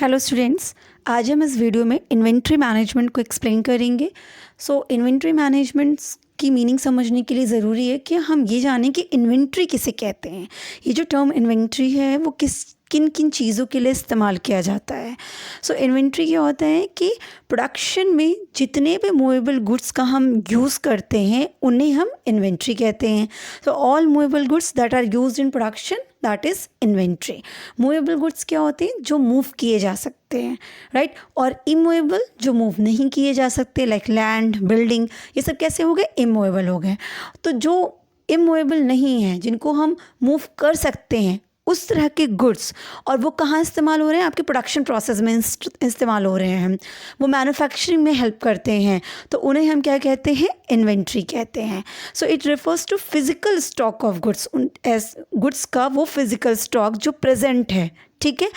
Hello students, आज हम इस वीडियो में इन्वेंट्री मैनेजमेंट को एक्सप्लेन करेंगे। इन्वेंट्री मैनेजमेंट्स की मीनिंग समझने के लिए ज़रूरी है कि हम ये जानें कि इन्वेंट्री किसे कहते हैं। ये जो टर्म इन्वेंट्री है वो किन किन चीज़ों के लिए इस्तेमाल किया जाता है। इन्वेंट्री क्या होता है कि प्रोडक्शन में जितने भी मूवेबल गुड्स का हम यूज़ करते हैं उन्हें हम इन्वेंट्री कहते हैं। All movable goods that are used in production, that is inventory. Movable goods क्या होते हैं? जो मूव किए जा सकते हैं, राइट। और इमूवेबल जो मूव नहीं किए जा सकते, लाइक लैंड, बिल्डिंग, ये सब कैसे हो गए? इमूवेबल हो गए। तो जो इमूवेबल नहीं है, जिनको हम मूव कर सकते हैं, उस तरह के गुड्स, और वो कहाँ इस्तेमाल हो रहे हैं? आपके प्रोडक्शन प्रोसेस में इस्तेमाल हो रहे हैं, वो मैन्युफैक्चरिंग में हेल्प करते हैं, तो उन्हें हम क्या कहते हैं? इन्वेंट्री कहते हैं। It refers to physical stock of goods, goods का वो फिजिकल स्टॉक जो प्रेजेंट है, ठीक है,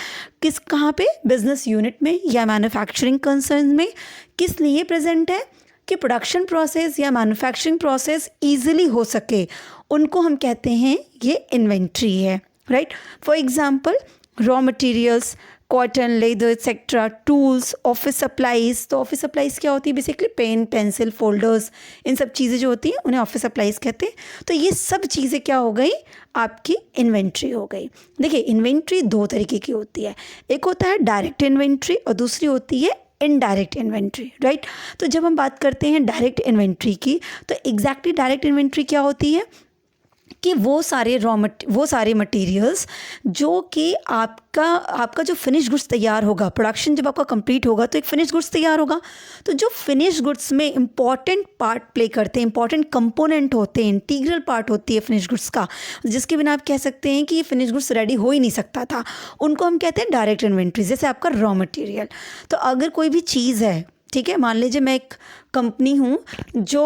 कहाँ पे? बिजनेस यूनिट में या मैन्युफैक्चरिंग कंसर्न में। किस लिए प्रेजेंट है? कि प्रोडक्शन प्रोसेस या मैन्युफैक्चरिंग प्रोसेस ईजिली हो सके, उनको हम कहते हैं ये इन्वेंट्री है, right. For example, raw materials, cotton, leather etcetera, tools, office supplies. तो ऑफिस सप्लाईज क्या होती है? बेसिकली पेन, पेंसिल, फोल्डर्स, इन सब चीज़ें जो होती हैं उन्हें ऑफिस सप्लाईज कहते हैं। तो ये सब चीज़ें क्या हो गई? आपकी इन्वेंट्री हो गई। देखिए, इन्वेंट्री दो तरीके की होती है। एक होता है डायरेक्ट इन्वेंट्री और दूसरी होती है इनडायरेक्ट इन्वेंट्री, राइट। तो जब हम बात करते हैं डायरेक्ट इन्वेंट्री की, तो एग्जैक्टली डायरेक्ट इन्वेंट्री क्या होती है? कि वो सारे मटेरियल्स जो कि आपका जो फिनिश गुड्स तैयार होगा, प्रोडक्शन जब आपका कंप्लीट होगा तो एक फिनिश गुड्स तैयार होगा। तो जो फिनिश गुड्स में इंपॉर्टेंट पार्ट प्ले करते हैं, इंपॉर्टेंट कंपोनेंट होते हैं, इंटीग्रल पार्ट होती है फिनिश गुड्स का, जिसके बिना आप कह सकते हैं कि ये फिनिश गुड्स रेडी हो ही नहीं सकता था, उनको हम कहते हैं डायरेक्ट इन्वेंट्री। जैसे आपका रॉ मटेरियल, तो अगर कोई भी चीज़ है, ठीक है, मान लीजिए मैं एक कंपनी हूँ जो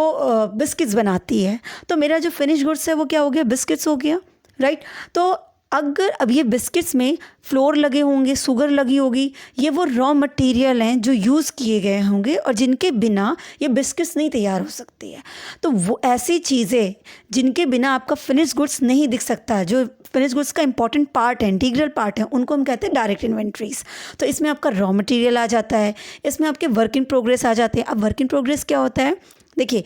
बिस्किट्स बनाती है, तो मेरा जो फिनिश गुड्स है वो क्या हो गया? बिस्किट्स हो गया, राइट। तो अगर अब ये बिस्किट्स में फ्लोर लगे होंगे, शुगर लगी होगी, ये वो रॉ मटेरियल हैं जो यूज़ किए गए होंगे और जिनके बिना ये बिस्किट्स नहीं तैयार हो सकती है। तो वो ऐसी चीज़ें जिनके बिना आपका फिनिश गुड्स नहीं दिख सकता, जो फिनिश गुड्स का इंपॉर्टेंट पार्ट है, इंटीग्रल पार्ट है, उनको हम कहते हैं डायरेक्ट इन्वेंट्रीज। तो इसमें आपका रॉ मटेरियल आ जाता है, इसमें आपके वर्क इन प्रोग्रेस आ जाते हैं। अब वर्क इन प्रोग्रेस क्या होता है? देखिए,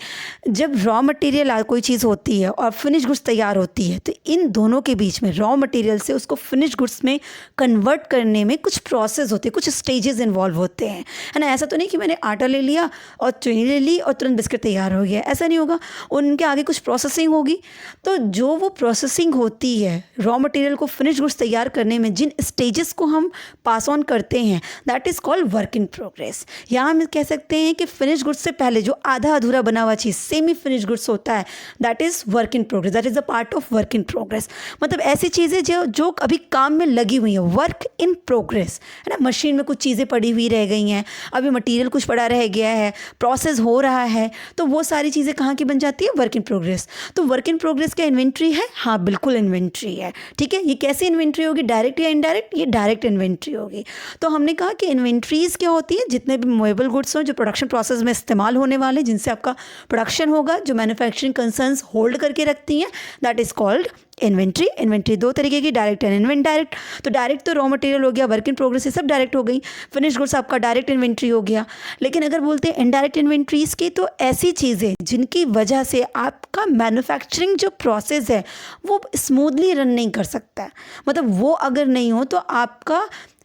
जब रॉ मटेरियल कोई चीज़ होती है और फिनिश गुड्स तैयार होती है, तो इन दोनों के बीच में रॉ मटेरियल से उसको फिनिश गुड्स में कन्वर्ट करने में कुछ प्रोसेस होते हैं, कुछ स्टेजेस इन्वॉल्व होते हैं, है ना। ऐसा तो नहीं कि मैंने आटा ले लिया और चीनी ले ली और तुरंत बिस्किट तैयार हो गया, ऐसा नहीं होगा। उनके आगे कुछ प्रोसेसिंग होगी। तो जो वो प्रोसेसिंग होती है रॉ मटेरियल को फिनिश गुड्स तैयार करने में, जिन स्टेजेस को हम पास ऑन करते हैं, that is called work in progress. यहाँ हम कह सकते हैं कि फिनिश गुड्स से पहले जो आधा अधूरा बना हुआ चीज़, सेमी फिनिश गुड्स होता है, that is work in progress, that is the part of work in progress. मतलब ऐसी चीज़ें जो अभी काम में लगी हुई हैं, वर्क इन प्रोग्रेस, है ना। मशीन में कुछ चीज़ें पड़ी हुई रह गई हैं, अभी मटेरियल कुछ पड़ा रह गया है, प्रोसेस हो रहा है, तो वो सारी चीज़ें कहाँ की बन जाती है? Work in progress. तो वर्क इन प्रोग्रेस क्या इन्वेंट्री है? हाँ, बिल्कुल इन्वेंट्री है, ठीक है। ये कैसी इन्वेंट्री होगी? डायरेक्ट या इनडायरेक्ट? ये डायरेक्ट इन्वेंट्री होगी। तो हमने कहा कि इन्वेंट्रीज क्या होती है? जितने भी मूवेबल गुड्स हों जो प्रोडक्शन प्रोसेस में इस्तेमाल होने वाले, जिनसे आपका प्रोडक्शन होगा, जो मैन्युफैक्चरिंग कंसर्न्स होल्ड करके रखती हैं, that is called inventory. Inventory दो तरीके की, डायरेक्ट एंड इनडायरेक्ट। तो डायरेक्ट तो रॉ मटेरियल हो गया, वर्क इन प्रोग्रेस, ये सब डायरेक्ट हो गई। फिनिश गुड्स आपका डायरेक्ट इन्वेंट्री हो गया। लेकिन अगर बोलते हैं इनडायरेक्ट इन्वेंट्रीज की, तो ऐसी चीज़ें जिनकी वजह से आपका मैन्युफैक्चरिंग जो प्रोसेस है वो स्मूथली रन नहीं कर सकता है। मतलब वो अगर नहीं हो तो आपका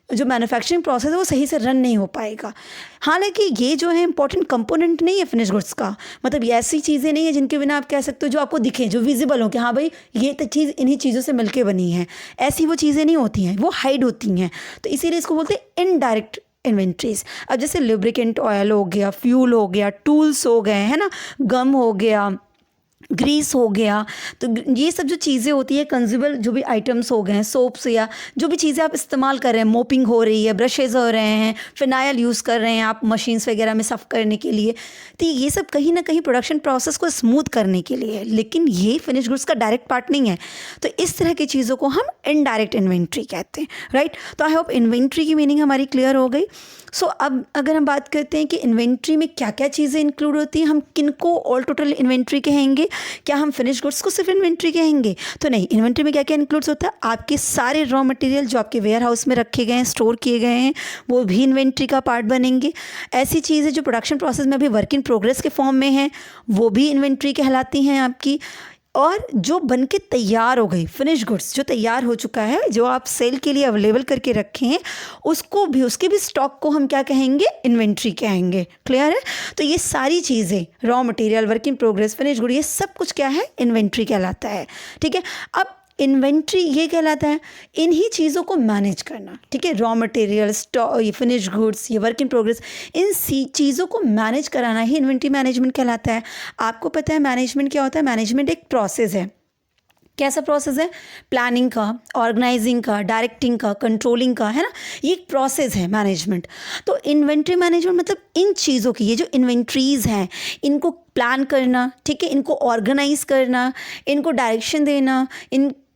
जो मैन्युफैक्चरिंग प्रोसेस है वो सही से रन नहीं हो पाएगा। हालांकि ये जो है इंपॉर्टेंट कंपोनेंट नहीं है फिनिश गुड्स का, मतलब ये ऐसी चीज़ें नहीं है जिनके बिना आप कह सकते हो, जो आपको दिखें, जो विजिबल हो कि हाँ भाई ये तो चीज़ इन्हीं चीज़ों से मिलके बनी है, ऐसी वो चीज़ें नहीं होती हैं, वो हाइड होती हैं। तो इसीलिए इसको बोलते हैं इनडायरेक्ट इन्वेंट्रीज। अब जैसे लुब्रिकेंट ऑयल हो गया, फ्यूल हो गया, टूल्स हो गए, है ना, गम हो गया, ग्रीस हो गया, तो ये सब जो चीज़ें होती है, कंज्यूमेबल जो भी आइटम्स हो गए हैं, सोप्स या जो भी चीज़ें आप इस्तेमाल कर रहे हैं, मोपिंग हो रही है, ब्रशेज़ हो रहे हैं, फिनाइल यूज़ कर रहे हैं आप मशीन्स वगैरह में साफ़ करने के लिए, तो ये सब कहीं ना कहीं प्रोडक्शन प्रोसेस को स्मूथ करने के लिए है। लेकिन ये फिनिश गुड्स का डायरेक्ट पार्ट नहीं है। तो इस तरह की चीज़ों को हम इनडायरेक्ट इन्वेंट्री कहते हैं, राइट। तो आई होप इन्वेंट्री की मीनिंग हमारी क्लियर हो गई। अब अगर हम बात करते हैं कि इन्वेंट्री में क्या क्या चीज़ें इंक्लूड होती हैं, हम किनको ऑल टोटल इन्वेंट्री कहेंगे, क्या हम फिनिश गुड्स को सिर्फ इन्वेंट्री कहेंगे? तो नहीं, इन्वेंट्री में क्या क्या इंक्लूड्स होता है? आपके सारे रॉ मटेरियल जो आपके वेयर हाउस में रखे गए हैं, स्टोर किए गए हैं, वो भी इन्वेंट्री का पार्ट बनेंगे। ऐसी चीज़ें जो प्रोडक्शन प्रोसेस में अभी वर्क इन प्रोग्रेस के फॉर्म में हैं, वो भी इन्वेंट्री कहलाती हैं आपकी। और जो बन के तैयार हो गई फिनिश गुड्स, जो तैयार हो चुका है, जो आप सेल के लिए अवेलेबल करके रखे हैं, उसको भी, उसके भी स्टॉक को हम क्या कहेंगे? इन्वेंट्री कहेंगे। क्लियर है? तो ये सारी चीज़ें, raw material, work in progress, finish good, ये सब कुछ क्या है? इन्वेंट्री कहलाता है। ठीक है, अब इन्वेंट्री ये कहलाता है इन्हीं चीज़ों को मैनेज करना। ठीक है, रॉ मटेरियल, स्टॉक, ये फिनिश गुड्स, ये वर्क इन प्रोग्रेस, इन चीज़ों को मैनेज कराना ही इन्वेंट्री मैनेजमेंट कहलाता है। आपको पता है मैनेजमेंट क्या होता है? मैनेजमेंट एक प्रोसेस है। कैसा प्रोसेस है? प्लानिंग का, ऑर्गेनाइजिंग का, डायरेक्टिंग का, कंट्रोलिंग का, है ना? ये एक प्रोसेस है मैनेजमेंट। तो इन्वेंट्री मैनेजमेंट मतलब इन चीज़ों की, ये जो इन्वेंट्रीज़ हैं, इनको प्लान करना, ठीक है, इनको ऑर्गेनाइज करना, इनको डायरेक्शन देना,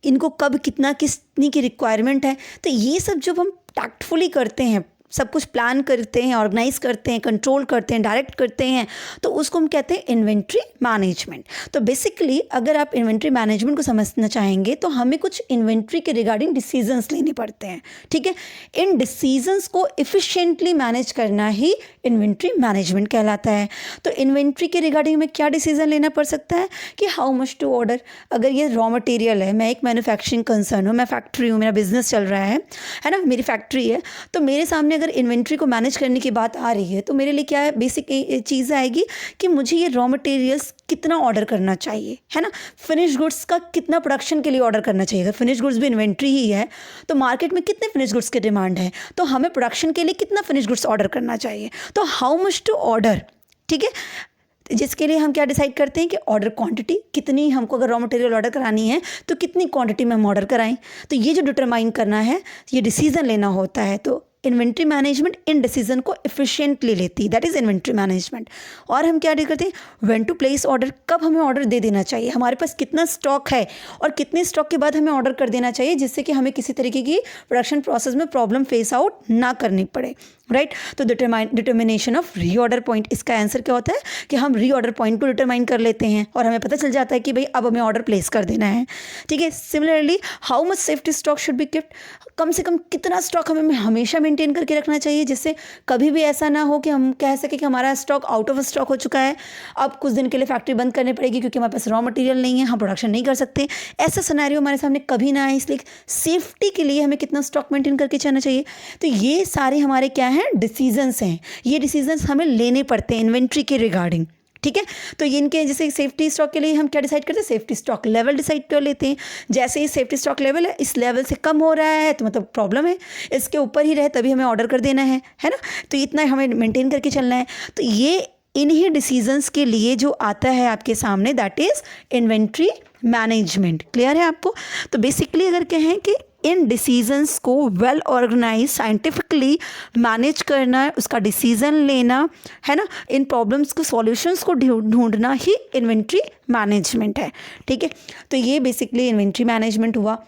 इनको कब कितना कितनी की रिक्वायरमेंट है, तो ये सब जब हम टैक्टफुली करते हैं, सब कुछ प्लान करते हैं, ऑर्गेनाइज करते हैं, कंट्रोल करते हैं, डायरेक्ट करते हैं, तो उसको हम कहते हैं इन्वेंट्री मैनेजमेंट। तो बेसिकली अगर आप इन्वेंट्री मैनेजमेंट को समझना चाहेंगे तो हमें कुछ इन्वेंट्री के रिगार्डिंग डिसीजंस लेने पड़ते हैं। ठीक है, इन डिसीजंस को इफ़िशिएंटली मैनेज करना ही इन्वेंट्री मैनेजमेंट कहलाता है। तो इन्वेंट्री के रिगार्डिंग में क्या डिसीजन लेना पड़ सकता है कि हाउ मच टू ऑर्डर। अगर ये रॉ मटेरियल है, मैं एक मैन्युफैक्चरिंग कंसर्न हूँ, मैं फैक्ट्री हूँ, मेरा बिजनेस चल रहा है ना, मेरी फैक्ट्री है, तो मेरे सामने अगर इन्वेंट्री को मैनेज करने की बात आ रही है तो मेरे लिए क्या है? बेसिक चीज़ आएगी कि मुझे ये रॉ मटेरियल्स कितना ऑर्डर करना चाहिए, है ना? फिनिश गुड्स का कितना प्रोडक्शन के लिए ऑर्डर करना चाहिए। अगर फिनिश गुड्स भी इन्वेंट्री ही है तो मार्केट में कितने फिनिश गुड्स की डिमांड है, तो हमें प्रोडक्शन के लिए कितना फिनिश गुड्स ऑर्डर करना चाहिए, तो हाउ मच टू ऑर्डर। ठीक है, जिसके लिए हम क्या डिसाइड करते हैं कि ऑर्डर क्वांटिटी कितनी, हमको अगर रॉ मटेरियल ऑर्डर करानी है तो कितनी क्वांटिटी में हम ऑर्डर कराएं। तो ये जो डिटरमाइन करना है, ये डिसीजन लेना होता है। तो इन्वेंट्री मैनेजमेंट इन डिसीजन को एफिशिएंटली लेती है, दैट इज़ इन्वेंट्री मैनेजमेंट। और हम क्या करते हैं? व्हेन टू प्लेस ऑर्डर, कब हमें ऑर्डर दे देना चाहिए, हमारे पास कितना स्टॉक है और कितने स्टॉक के बाद हमें ऑर्डर कर देना चाहिए, जिससे कि हमें किसी तरीके की प्रोडक्शन प्रोसेस में प्रॉब्लम फेस आउट ना करनी पड़े। राइट, तो डिटर्मिनेशन ऑफ रीऑर्डर पॉइंट, इसका आंसर क्या होता है कि हम रीऑर्डर पॉइंट को डिटरमाइन कर लेते हैं और हमें पता चल जाता है कि भाई अब हमें ऑर्डर प्लेस कर देना है। ठीक है, similarly how much safety stock should be kept, कम से कम कितना स्टॉक हमें हमेशा मेंटेन करके रखना चाहिए, जिससे कभी भी ऐसा ना हो कि हम कह सकें कि हमारा स्टॉक आउट ऑफ स्टॉक हो चुका है, अब कुछ दिन के लिए फैक्ट्री बंद करनी पड़ेगी क्योंकि हमारे पास रॉ मटेरियल नहीं है, हम प्रोडक्शन नहीं कर सकते। ऐसा सिनेरियो हमारे सामने कभी ना आए, इसलिए सेफ्टी के लिए हमें कितना स्टॉक मेंटेन करके चलना चाहिए। तो ये सारे हमारे क्या हैं? डिसीजंस हैं। ये डिसीजंस हमें लेने पड़ते हैं इन्वेंट्री के रिगार्डिंग। ठीक है, तो ये इनके जैसे सेफ्टी स्टॉक के लिए हम क्या डिसाइड करते हैं? सेफ्टी स्टॉक लेवल डिसाइड कर लेते हैं। जैसे ही सेफ्टी स्टॉक लेवल है, इस लेवल से कम हो रहा है तो मतलब प्रॉब्लम है, इसके ऊपर ही रहे तभी हमें ऑर्डर कर देना है ना? तो इतना हमें मेंटेन करके चलना है। तो ये इन्हीं डिसीजंस के लिए जो आता है आपके सामने, that is inventory management. Clear है आपको? तो बेसिकली अगर कहें कि इन डिसीजंस को वेल ऑर्गेनाइज साइंटिफिकली मैनेज करना, उसका डिसीजन लेना, है ना, इन प्रॉब्लम्स को, सॉल्यूशंस को ढूंढना ही इन्वेंट्री मैनेजमेंट है। ठीक है, तो ये बेसिकली इन्वेंट्री मैनेजमेंट हुआ।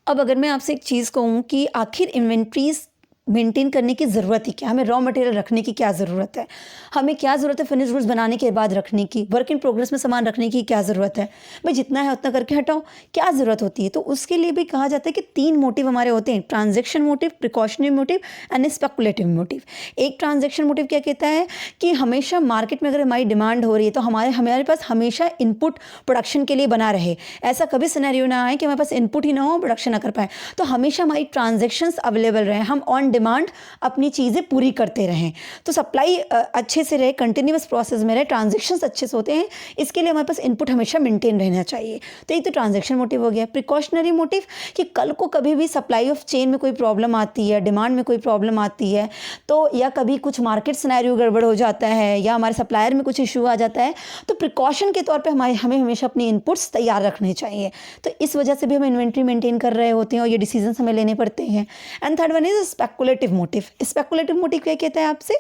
अब अगर मैं आपसे एक चीज़ कहूँ कि आखिर इन्वेंट्रीज मेंटेन करने की ज़रूरत ही क्या, हमें रॉ मटेरियल रखने की क्या ज़रूरत है, हमें क्या ज़रूरत है फिनिश गुड्स बनाने के बाद रखने की, वर्क इन प्रोग्रेस में सामान रखने की क्या ज़रूरत है, भाई जितना है उतना करके हटाओ, क्या ज़रूरत होती है। तो उसके लिए भी कहा जाता है कि 3 मोटिव हमारे होते हैं, transaction motive, precautionary motive and speculative motive. एक ट्रांजैक्शन मोटिव क्या कहता है कि हमेशा मार्केट में अगर हमारी डिमांड हो रही है तो हमारे पास हमेशा इनपुट प्रोडक्शन के लिए बना रहे, ऐसा कभी सिनेरियो ना आए कि हमारे पास इनपुट ही ना हो, प्रोडक्शन ना कर पाए। तो हमेशा हमारी ट्रांजैक्शंस अवेलेबल रहे, हम ऑन डिमांड अपनी चीज़ें पूरी करते रहें, तो सप्लाई अच्छे से रहे, कंटिन्यूअस प्रोसेस में रहे, ट्रांजैक्शंस अच्छे से होते हैं, इसके लिए हमारे पास इनपुट हमेशा मेंटेन रहना चाहिए। तो एक तो ट्रांजैक्शन मोटिव हो गया। प्रिकॉशनरी मोटिव कि कल को कभी भी सप्लाई ऑफ चेन में कोई प्रॉब्लम आती है, डिमांड में कोई प्रॉब्लम आती है, तो या कभी कुछ मार्केट सिनेरियो गड़बड़ हो जाता है या हमारे सप्लायर में कुछ इशू आ जाता है, तो प्रिकॉशन के तौर पर हमें हमेशा अपनी इनपुट्स तैयार रखने चाहिए। तो इस वजह से भी हम इन्वेंट्री मेंटेन कर रहे होते हैं और ये डिसीजन हमें लेने पड़ते हैं। And third one is speculative motive. Speculative motive क्या कहता है आपसे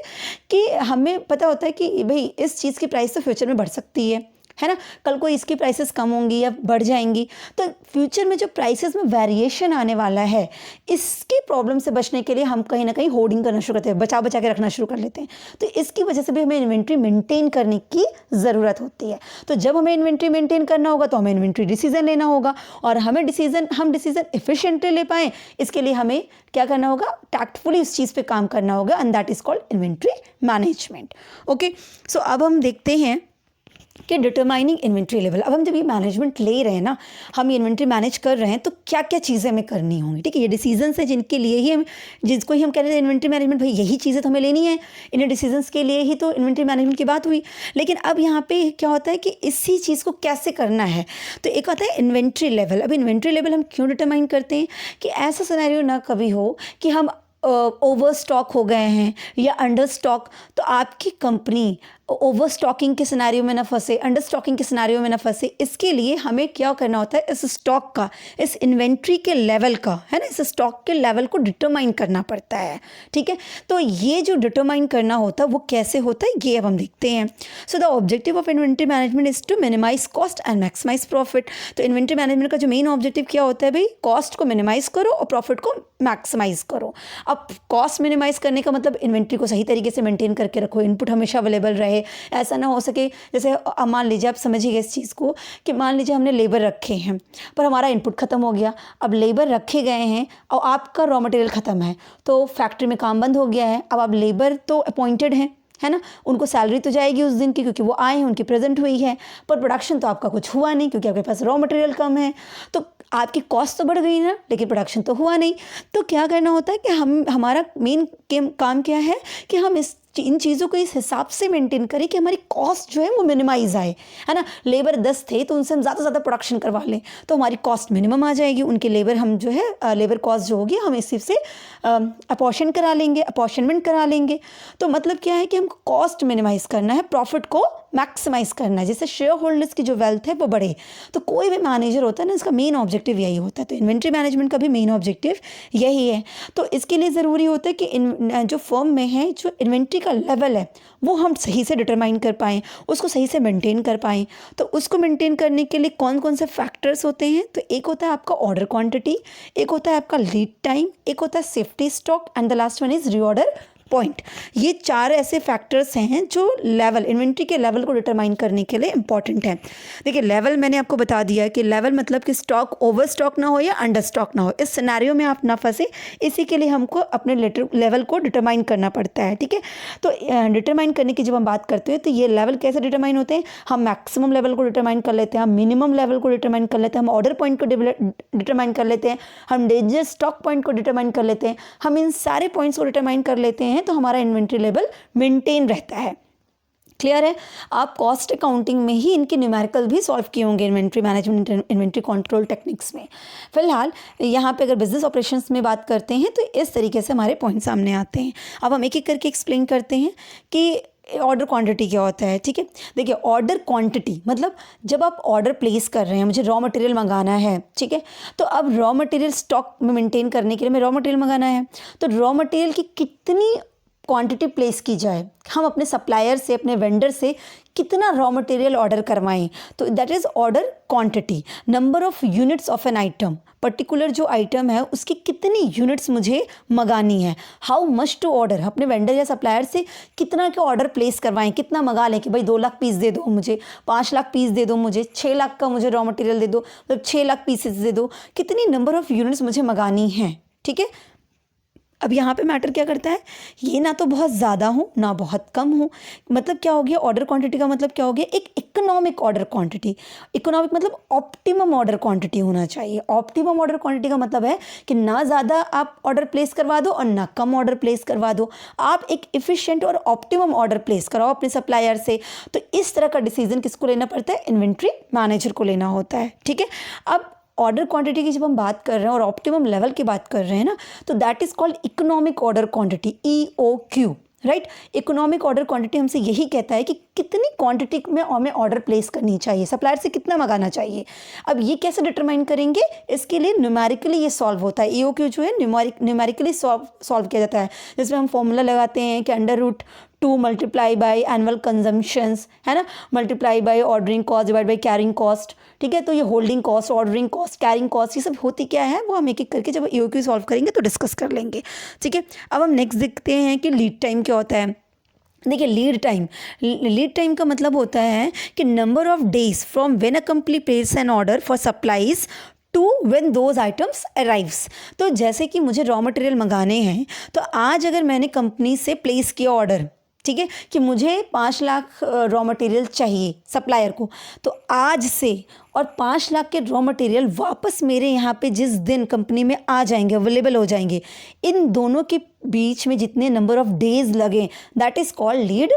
कि हमें पता होता है कि भाई इस चीज़ की प्राइस तो फ्यूचर में बढ़ सकती है, है ना, कल को इसकी प्राइसेस कम होंगी या बढ़ जाएंगी, तो फ्यूचर में जो प्राइसेस में वेरिएशन आने वाला है, इसके प्रॉब्लम से बचने के लिए हम कहीं ना कहीं होर्डिंग करना शुरू करते हैं, बचा बचा के रखना शुरू कर लेते हैं। तो इसकी वजह से भी हमें इन्वेंट्री मेंटेन करने की ज़रूरत होती है। तो जब हमें इन्वेंट्री मेंटेन करना होगा तो हमें इन्वेंट्री डिसीजन लेना होगा, और हम डिसीजन एफिशिएंटली ले पाएँ, इसके लिए हमें क्या करना होगा, टैक्टफुली इस चीज़ पे काम करना होगा, and that is called inventory management. Okay, so अब हम देखते हैं कि डिटरमाइनिंग इन्वेंट्री लेवल। अब हम जब ये मैनेजमेंट ले रहे हैं ना, हम ये इन्वेंट्री मैनेज कर रहे हैं, तो क्या क्या चीज़ें हमें करनी होंगी। ठीक है, ये डिसीजंस है जिनके लिए ही हम, जिसको ही हम कह रहे थे इन्वेंट्री मैनेजमेंट, भाई यही चीज़ें तो हमें लेनी है, इन डिसीजंस के लिए ही तो इन्वेंट्री मैनेजमेंट की बात हुई। लेकिन अब यहाँ पे क्या होता है कि इसी चीज़ को कैसे करना है, तो एक होता है इन्वेंट्री लेवल। अब इन्वेंट्री लेवल हम क्यों डिटरमाइन करते हैं कि ऐसा सिनेरियो ना कभी हो कि हम ओवर स्टॉक हो गए हैं या अंडर स्टॉक, तो आपकी कंपनी ओवर स्टॉकिंग के सिनेरियो में ना फंसे, अंडर स्टॉकिंग के सिनेरियो में ना फंसे। इसके लिए हमें क्या करना होता है, इस स्टॉक का, इस इन्वेंट्री के लेवल का, है ना, इस स्टॉक के लेवल को डिटरमाइन करना पड़ता है। ठीक है, तो ये जो डिटरमाइन करना होता है वो कैसे होता है, ये अब हम देखते हैं। So the objective of inventory management is to minimise cost and maximise profit. तो इन्वेंट्री मैनेजमेंट का जो मेन ऑब्जेक्टिव क्या होता है भाई, कॉस्ट को मिनिमाइज करो और प्रॉफिट को मैक्सिमाइज करो। अब कॉस्ट मिनिमाइज करने का मतलब इन्वेंट्री को सही तरीके से मेंटेन करके रखो, इनपुट हमेशा अवेलेबल रहे, ऐसा ना हो सके जैसे मान लीजिए, आप समझिए इस चीज़ को कि मान लीजिए हमने लेबर रखे हैं पर हमारा इनपुट ख़त्म हो गया। अब लेबर रखे गए हैं और आपका रॉ मटेरियल ख़त्म है, तो फैक्ट्री में काम बंद हो गया है। अब आप लेबर तो अपॉइंटेड हैं, है ना, उनको सैलरी तो जाएगी उस दिन की क्योंकि वो आए हैं, उनकी प्रेजेंट हुई है, पर प्रोडक्शन तो आपका कुछ हुआ नहीं क्योंकि आपके पास रॉ मटेरियल कम है। तो आपकी कॉस्ट तो बढ़ गई ना, लेकिन प्रोडक्शन तो हुआ नहीं। तो क्या करना होता है कि हमारा मेन काम क्या है कि हम इन चीज़ों को इस हिसाब से मेंटेन करें कि हमारी कॉस्ट जो है वो मिनिमाइज आए, है ना। लेबर 10 थे तो उनसे हम ज़्यादा से ज़्यादा प्रोडक्शन करवा लें तो हमारी कॉस्ट मिनिमम आ जाएगी, उनके लेबर हम जो है लेबर कॉस्ट जो होगी हम इसी से अपॉर्शनमेंट करा लेंगे। तो मतलब क्या है कि हमको कॉस्ट मिनिमाइज करना है, प्रॉफिट को मैक्सिमाइज करना है, जिससे शेयर होल्डर्स की जो वेल्थ है वो बढ़े। तो कोई भी मैनेजर होता है ना, इसका मेन ऑब्जेक्टिव यही होता है। तो इन्वेंट्री मैनेजमेंट का भी मेन ऑब्जेक्टिव यही है। तो इसके लिए ज़रूरी होता है कि जो फर्म में है जो इन्वेंट्री का लेवल है वो हम सही से डिटरमाइन कर पाएँ, उसको सही से मेंटेन कर पाएँ। तो उसको मेंटेन करने के लिए कौन कौन से फैक्टर्स होते हैं, तो एक होता है आपका ऑर्डर क्वांटिटी, एक होता है आपका लीड टाइम, एक होता है safety stock, and the last one is reorder point. ये 4 ऐसे फैक्टर्स हैं जो लेवल, इन्वेंट्री के लेवल को डिटरमाइन करने के लिए इंपॉर्टेंट है। देखिए, लेवल मैंने आपको बता दिया है कि लेवल मतलब कि स्टॉक ओवर स्टॉक ना हो या अंडर स्टॉक ना हो, इस सिनेरियो में आप ना फंसे, इसी के लिए हमको अपने लेवल को डिटरमाइन करना पड़ता है। ठीक है, तो डिटरमाइन करने की जब हम बात करते हैं तो ये लेवल कैसे डिटरमाइन होते हैं, हम मैक्सिमम लेवल को डिटरमाइन कर लेते हैं, हम मिनिमम लेवल को डिटरमाइन कर लेते हैं, हम ऑर्डर पॉइंट को डिटरमाइन कर लेते हैं, हम डेंजर स्टॉक पॉइंट को डिटरमाइन कर लेते हैं। हम इन सारे पॉइंट्स को डिटरमाइन कर लेते हैं तो हमारा इन्वेंट्री लेवल मेंटेन रहता है। क्लियर है। आप कॉस्ट अकाउंटिंग में ही इनके न्यूमेरिकल भी सॉल्व किए होंगे, inventory management, inventory control techniques में। फिलहाल यहाँ पे अगर बिजनेस ऑपरेशंस में बात करते हैं तो इस तरीके से हमारे पॉइंट सामने आते हैं। अब हम एक एक करके एक्सप्लेन करते हैं कि ऑर्डर क्वांटिटी क्या होता है। ठीक है, देखिए, ऑर्डर क्वांटिटी मतलब जब आप ऑर्डर प्लेस कर रहे हैं, मुझे रॉ मटेरियल मंगाना है, ठीक है, तो अब रॉ मटेरियल स्टॉक में मेंटेन करने के लिए मैं रॉ मटेरियल मंगाना है, तो रॉ मटेरियल की कितनी क्वांटिटी प्लेस की जाए, हम अपने सप्लायर से, अपने वेंडर से कितना रॉ मटेरियल ऑर्डर करवाएं, तो that is order quantity. Number of units of an item, particular जो आइटम है उसकी कितनी यूनिट्स मुझे मंगानी है। हाउ मच टू ऑर्डर, अपने वेंडर या सप्लायर से कितना के ऑर्डर प्लेस करवाएं, कितना मंगा लें कि भाई 2 लाख पीस दे दो मुझे, 5 लाख पीस दे दो मुझे, 6 लाख का मुझे रॉ मटेरियल दे दो, मतलब 6 लाख पीसेस दे दो, कितनी नंबर ऑफ यूनिट्स मुझे मंगानी है। ठीक है, अब यहाँ पे मैटर क्या करता है, ये ना तो बहुत ज़्यादा हो ना बहुत कम हो। मतलब क्या हो गया, ऑर्डर क्वांटिटी का मतलब क्या हो गया, एक इकोनॉमिक ऑर्डर क्वांटिटी। इकोनॉमिक मतलब ऑप्टिमम ऑर्डर क्वांटिटी होना चाहिए। ऑप्टिमम ऑर्डर क्वांटिटी का मतलब है कि ना ज़्यादा आप ऑर्डर प्लेस करवा दो और ना कम ऑर्डर प्लेस करवा दो, आप एक इफिशिएंट और ऑप्टिमम ऑर्डर प्लेस कराओ अपने सप्लायर से। तो इस तरह का डिसीजन किसको लेना पड़ता है, इन्वेंट्री मैनेजर को लेना होता है। ठीक है, अब ऑर्डर क्वांटिटी की जब हम बात कर रहे हैं और ऑप्टिमम लेवल की बात कर रहे हैं ना, तो that is called economic order quantity, EOQ, right. Economic order quantity हमसे यही कहता है कि कितनी क्वांटिटी में हमें ऑर्डर प्लेस करनी चाहिए, सप्लायर से कितना मंगाना चाहिए। अब ये कैसे डिटरमाइन करेंगे, इसके लिए न्यूमेरिकली ये सॉल्व होता है। EOQ जो है न्यूमेरिकली सॉल्व किया जाता है, जिसमें हम फॉर्मूला लगाते हैं कि √2 मल्टीप्लाई बाई एनुअल कंजम्पशंस, है ना, multiply by ordering cost divide by carrying cost. ठीक है, तो ये holding cost, ordering cost, carrying cost, ये सब होती क्या है वो हम एक एक करके जब EOQ सॉल्व करेंगे तो डिस्कस कर लेंगे। ठीक है, अब हम नेक्स्ट देखते हैं कि लीड टाइम क्या होता है। देखिए, लीड टाइम का मतलब होता है कि number of days from when a company place an order for supplies to when those items arrives. तो जैसे कि मुझे रॉ मटेरियल मंगाने हैं, तो आज अगर मैंने कंपनी से प्लेस किया ऑर्डर, ठीक है, कि मुझे 5 लाख रॉ मटेरियल चाहिए सप्लायर को, तो आज से और 5 लाख के रॉ मटेरियल वापस मेरे यहाँ पे जिस दिन कंपनी में आ जाएंगे, अवेलेबल हो जाएंगे, इन दोनों के बीच में जितने नंबर ऑफ डेज लगे, that is called lead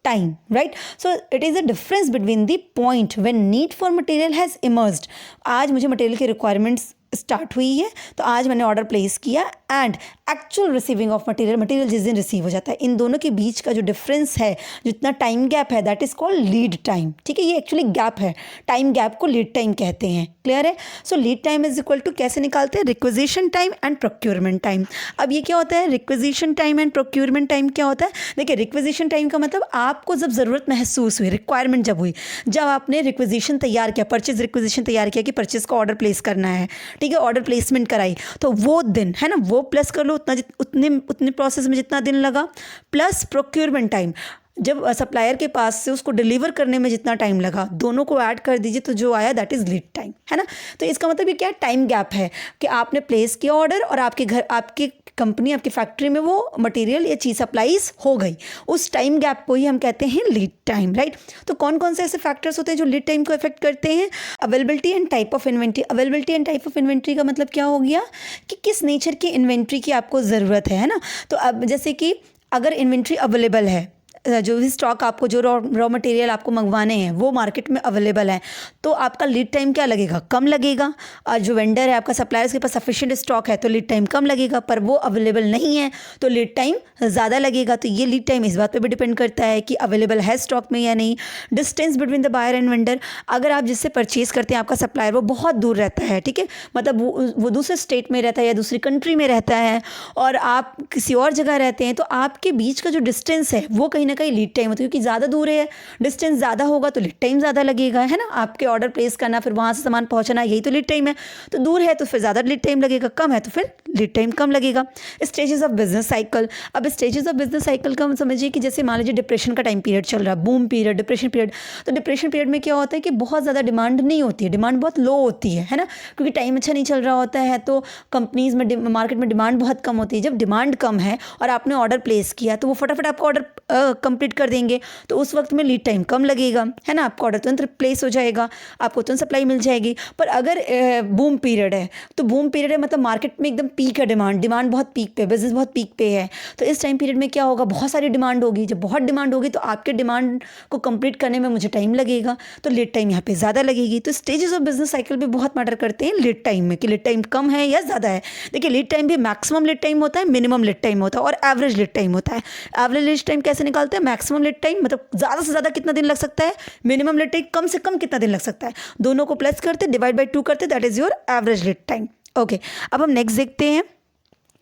time, right. So it is a difference between the point when need for material has emerged. आज मुझे मटेरियल की रिक्वायरमेंट्स स्टार्ट हुई है, तो आज मैंने ऑर्डर प्लेस किया, and actual receiving of material जिस दिन रिसीव हो जाता है, इन दोनों के बीच का जो डिफरेंस है, जितना टाइम गैप है, that is called lead time. ठीक है, ये एक्चुअली गैप है, टाइम गैप को लीड टाइम कहते हैं। क्लियर है। So lead time is equal to कैसे निकालते हैं, requisition time and procurement time. अब ये क्या होता है, requisition time and procurement time क्या होता है। देखिए, रिक्विजिशन टाइम का मतलब आपको जब ज़रूरत महसूस हुई, रिक्वायरमेंट जब हुई, जब आपने रिक्विजिशन तैयार किया, परचेज रिक्विजिशन तैयार किया कि परचेज का ऑर्डर प्लेस करना है, ठीक है, ऑर्डर प्लेसमेंट कराई, तो वो दिन है ना, वो प्लस कर लो, उतने प्रोसेस में जितना दिन लगा, प्लस प्रोक्योरमेंट टाइम, जब सप्लायर के पास से उसको डिलीवर करने में जितना टाइम लगा, दोनों को ऐड कर दीजिए तो जो आया दैट इज़ लीड टाइम, है ना। तो इसका मतलब ये क्या है, टाइम गैप है कि आपने प्लेस किया ऑर्डर और आपके घर, आपकी कंपनी, आपकी फैक्ट्री में वो मटेरियल या चीज़ सप्लाईज हो गई, उस टाइम गैप को ही हम कहते हैं लीड टाइम, राइट। तो कौन कौन से ऐसे फैक्टर्स होते हैं जो लीड टाइम को इफेक्ट करते हैं। Availability and type of inventory. Availability and type of inventory का मतलब क्या हो गया कि किस नेचर की इन्वेंट्री की आपको ज़रूरत है ना। तो अब जैसे कि अगर इन्वेंट्री अवेलेबल है, जो भी स्टॉक आपको, जो रॉ मटेरियल आपको मंगवाने हैं वो मार्केट में अवेलेबल है, तो आपका लीड टाइम क्या लगेगा, कम लगेगा। और जो वेंडर है आपका, सप्लायर्स के पास सफिशिएंट स्टॉक है तो लीड टाइम कम लगेगा, पर वो अवेलेबल नहीं है तो लीड टाइम ज़्यादा लगेगा। तो ये लीड टाइम इस बात पे भी डिपेंड करता है कि अवेलेबल है स्टॉक में या नहीं। Distance between the buyer and vendor. अगर आप जिससे परचेज करते हैं, आपका सप्लायर, वो बहुत दूर रहता है, ठीक है, मतलब वो दूसरे स्टेट में रहता है या दूसरी कंट्री में रहता है और आप किसी और जगह रहते हैं, तो आपके बीच का जो डिस्टेंस है वो कहीं ना कहीं लीड टाइम होता है, क्योंकि ज़्यादा दूर है, डिस्टेंस ज़्यादा होगा तो लीड टाइम ज़्यादा लगेगा, है ना। आपके ऑर्डर प्लेस करना, फिर वहाँ से सामान पहुँचना, यही तो लीड टाइम है। तो दूर है तो फिर ज़्यादा लीड टाइम लगेगा, कम है तो फिर लीड टाइम कम लगेगा। Stages of business cycle. अब स्टेजेस ऑफ बिजनेस साइकिल का हम समझिए कि जैसे मान लीजिए डिप्रेशन का टाइम पीरियड चल रहा है, बूम पीरियड, डिप्रेशन पीरियड। तो डिप्रेशन पीरियड में क्या होता है कि बहुत ज़्यादा डिमांड नहीं होती है, डिमांड बहुत लो होती है ना, क्योंकि टाइम अच्छा नहीं चल रहा होता है, तो कंपनीज़ में, मार्केट में डिमांड बहुत कम होती है। जब डिमांड कम है और आपने ऑर्डर प्लेस किया तो वो फटाफट आपका ऑर्डर कंप्लीट कर देंगे, तो उस वक्त में लीड टाइम कम लगेगा, है ना। आपका ऑर्डर तुरंत प्लेस हो जाएगा, आपको तुरंत सप्लाई मिल जाएगी। पर अगर बूम पीरियड है, तो बूम पीरियड है मतलब मार्केट में एकदम पीक है, डिमांड बहुत पीक पे, बिजनेस बहुत पीक पे है, तो इस टाइम पीरियड में क्या होगा, बहुत सारी डिमांड होगी। जब बहुत डिमांड होगी तो आपके डिमांड को कंप्लीट करने में मुझे टाइम लगेगा, तो लीड टाइम यहाँ पे ज़्यादा लगेगी। तो स्टेजेस ऑफ बिजनेस साइकिल भी बहुत मैटर करते हैं लीड टाइम में, कि लीड टाइम कम है या ज़्यादा है। देखिए, लीड टाइम भी मैक्सिमम लीड टाइम होता है, मिनिमम लीड टाइम होता है और एवरेज लीड टाइम होता है। एवरेज लीड टाइम कैसे निकालते हैं, मैक्सिमम लीड टाइम मतलब ज़्यादा से ज़्यादा कितना दिन लग सकता है, मिनिमम लीड टाइम कम से कम कितना दिन लग सकता है, दोनों को प्लस करते, डिवाइड बाई 2 करते, that is your average lead time. Okay, अब हम नेक्स्ट देखते हैं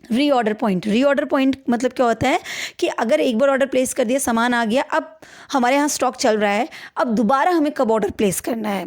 रीऑर्डर पॉइंट। रीऑर्डर पॉइंट मतलब क्या होता है कि अगर एक बार ऑर्डर प्लेस कर दिया, सामान आ गया, अब हमारे यहाँ स्टॉक चल रहा है, अब दोबारा हमें कब ऑर्डर प्लेस करना है,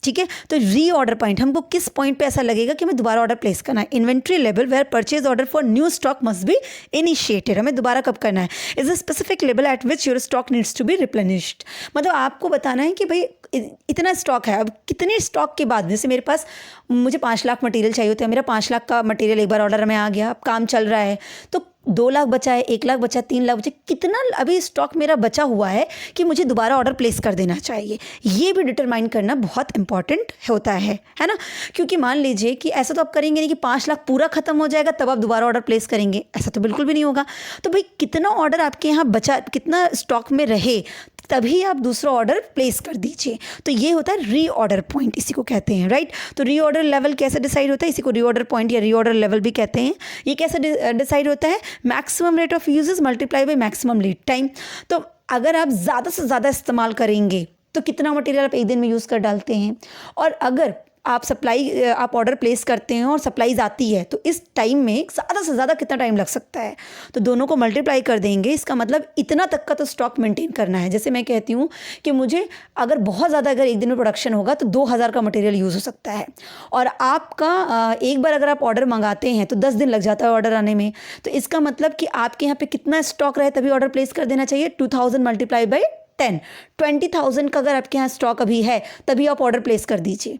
ठीक है। तो रीऑर्डर पॉइंट, हमको किस पॉइंट पे ऐसा लगेगा कि हमें दोबारा ऑर्डर प्लेस करना है। Inventory level where purchase order for new stock must be initiated, हमें दोबारा कब करना है। Is a specific level at which your stock needs to be replenished, मतलब आपको बताना है कि भाई इतना स्टॉक है, अब कितने स्टॉक के बाद, जैसे मेरे पास, मुझे 5 लाख मटेरियल चाहिए होता है, मेरा 5 लाख का मटेरियल एक बार ऑर्डर में आ गया, अब काम चल रहा है, तो 2 लाख बचा है, 1 लाख बचा है, 3 लाख बचा, कितना अभी स्टॉक मेरा बचा हुआ है कि मुझे दोबारा ऑर्डर प्लेस कर देना चाहिए। ये भी डिटरमाइन करना बहुत इंपॉर्टेंट होता है ना। क्योंकि मान लीजिए कि ऐसा तो आप करेंगे नहीं कि 5 लाख पूरा खत्म हो जाएगा तब आप दोबारा ऑर्डर प्लेस करेंगे, ऐसा तो बिल्कुल भी नहीं होगा। तो भाई कितना ऑर्डर आपके यहाँ बचा, कितना स्टॉक में रहे, तभी आप दूसरा ऑर्डर प्लेस कर दीजिए। तो ये होता है रीऑर्डर पॉइंट, इसी को कहते हैं, राइट। तो रीऑर्डर लेवल कैसे डिसाइड होता है, इसी को रीऑर्डर पॉइंट या रीऑर्डर लेवल भी कहते हैं। ये कैसे डिसाइड होता है, maximum rate of uses multiply by maximum lead time. तो अगर आप ज़्यादा से ज़्यादा इस्तेमाल करेंगे तो कितना मटेरियल आप एक दिन में यूज़ कर डालते हैं, और अगर आप ऑर्डर प्लेस करते हैं और सप्लाईज आती है तो इस टाइम में ज़्यादा से ज़्यादा कितना टाइम लग सकता है, तो दोनों को मल्टीप्लाई कर देंगे। इसका मतलब इतना तक का तो स्टॉक मेंटेन करना है। जैसे मैं कहती हूँ कि मुझे अगर बहुत ज़्यादा अगर एक दिन में प्रोडक्शन होगा तो 2000 का मटेरियल यूज़ हो सकता है, और आपका एक बार अगर आप ऑर्डर मंगाते हैं तो 10 दिन लग जाता है ऑर्डर आने में। तो इसका मतलब कि आपके यहाँ पे कितना स्टॉक रहे तभी ऑर्डर प्लेस कर देना चाहिए। 2000 मल्टीप्लाई बाई 10, 20,000 का अगर आपके यहाँ स्टॉक अभी है तभी आप ऑर्डर प्लेस कर दीजिए।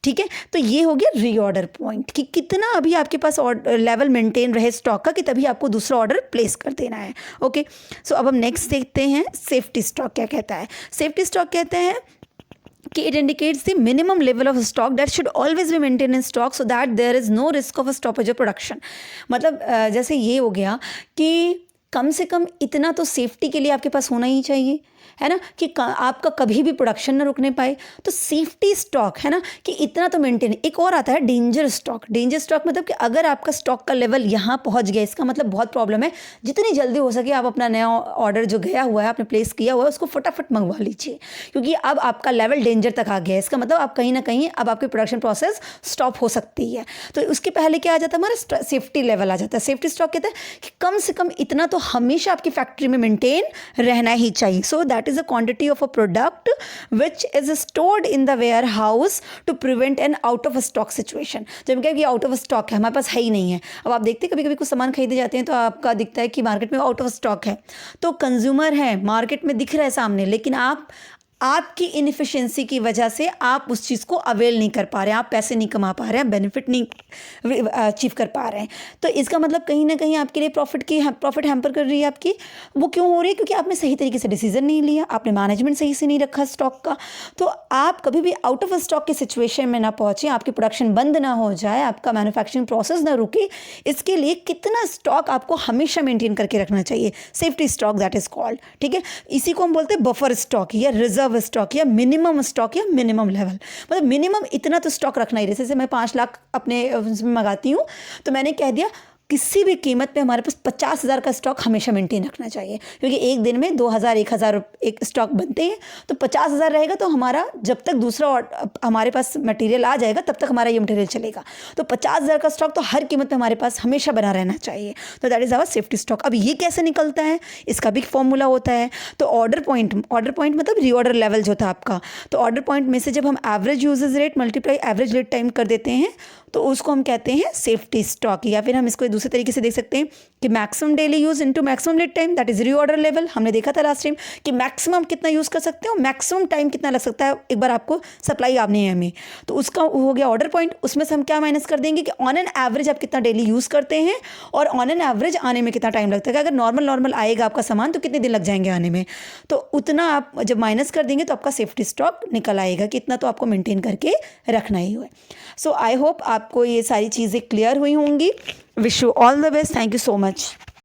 ठीक है, तो ये हो गया रीऑर्डर पॉइंट कि कितना अभी आपके पास लेवल मेंटेन रहे स्टॉक का कि तभी आपको दूसरा ऑर्डर प्लेस कर देना है। ओके, सो अब हम नेक्स्ट देखते हैं सेफ्टी स्टॉक क्या कहता है। सेफ्टी स्टॉक कहते हैं कि it indicates the minimum level of stock that should always be maintain in stock so that there is no risk of a stoppage of production. मतलब जैसे ये हो गया कि कम से कम इतना तो सेफ्टी के लिए आपके पास होना ही चाहिए, है ना, कि आपका कभी भी प्रोडक्शन ना रुकने पाए। तो सेफ्टी स्टॉक है ना कि इतना तो मेंटेन। एक और आता है डेंजर स्टॉक। डेंजर स्टॉक मतलब कि अगर आपका स्टॉक का लेवल यहाँ पहुँच गया, इसका मतलब बहुत प्रॉब्लम है। जितनी जल्दी हो सके आप अपना नया ऑर्डर जो गया हुआ है, आपने प्लेस किया हुआ है, उसको फटाफट मंगवा लीजिए, क्योंकि अब आपका लेवल डेंजर तक आ गया है। इसका मतलब आप कहीं ना कहीं अब आपकी प्रोडक्शन प्रोसेस स्टॉप हो सकती है। तो उसके पहले क्या आ जाता है, हमारा सेफ्टी लेवल आ जाता है। सेफ्टी स्टॉक कहता है कि कम से कम इतना तो हमेशा आपकी फैक्ट्री में मेंटेन रहना ही चाहिए। So that is a quantity of a product which is stored in the warehouse to prevent an out of stock situation। जब हम कहें कि आउट ऑफ स्टॉक है, हमारे पास है ही नहीं है। अब आप देखते हैं कभी कभी कुछ सामान खरीदे जाते हैं तो आपका दिखता है कि मार्केट में आउट ऑफ स्टॉक है, तो कंज्यूमर है, मार्केट में दिख रहा है सामने, लेकिन आपकी इनएफिशिएंसी की वजह से आप उस चीज़ को अवेल नहीं कर पा रहे हैं, आप पैसे नहीं कमा पा रहे हैं, बेनिफिट नहीं अचीव कर पा रहे हैं। तो इसका मतलब कहीं ना कहीं आपके लिए प्रॉफिट हैम्पर कर रही है आपकी। वो क्यों हो रही है? क्योंकि आपने सही तरीके से डिसीजन नहीं लिया, आपने मैनेजमेंट सही से नहीं रखा स्टॉक का। तो आप कभी भी आउट ऑफ स्टॉक की सिचुएशन में ना पहुँचे, आपकी प्रोडक्शन बंद ना हो जाए, आपका मैन्युफैक्चरिंग प्रोसेस ना रुके, इसके लिए कितना स्टॉक आपको हमेशा मेंटेन करके रखना चाहिए। Safety stock that is called. ठीक है, इसी को हम बोलते हैं बफर स्टॉक या रिजर्व स्टॉक या मिनिमम स्टॉक या मिनिमम लेवल। मतलब मिनिमम इतना तो स्टॉक रखना ही। जैसे मैं 5 लाख अपने उसमें मंगाती हूँ तो मैंने कह दिया किसी भी कीमत पे हमारे पास 50,000 का स्टॉक हमेशा मेंटेन रखना चाहिए, क्योंकि एक दिन में 2,000 1,000 एक स्टॉक बनते हैं। तो 50,000 रहेगा तो हमारा जब तक दूसरा हमारे पास मटेरियल आ जाएगा तब तक हमारा ये मटेरियल चलेगा। तो 50,000 का स्टॉक तो हर कीमत पे हमारे पास हमेशा बना रहना चाहिए। तो that is our safety stock. अब ये कैसे निकलता है, इसका भी फॉर्मूला होता है। तो ऑर्डर पॉइंट मतलब रीऑर्डर लेवल जो था आपका, तो ऑर्डर पॉइंट में से जब हम average usage rate multiply average lead time कर देते हैं तो उसको हम कहते हैं सेफ्टी स्टॉक। या फिर हम इसको दूसरे तरीके से देख सकते हैं कि maximum daily use into maximum lead time, that is reorder level. हमने देखा था लास्ट टाइम कि मैक्सिमम कितना यूज़ कर सकते हो, मैक्सिमम टाइम कितना लग सकता है एक बार आपको सप्लाई आपने हमें, तो उसका हो गया ऑर्डर पॉइंट। उसमें से हम क्या माइनस कर देंगे कि ऑन एन एवरेज आप कितना डेली यूज़ करते हैं और ऑन एन एवरेज आने में कितना टाइम लगता है। अगर नॉर्मल आएगा आपका सामान तो कितने दिन लग जाएंगे आने में, तो उतना आप जब माइनस कर देंगे तो आपका सेफ्टी स्टॉक निकल आएगा कि इतना तो आपको मेंटेन करके रखना ही है। सो आई होप आपको ये सारी चीज़ें क्लियर हुई होंगी। Wish you all the best. Thank you so much.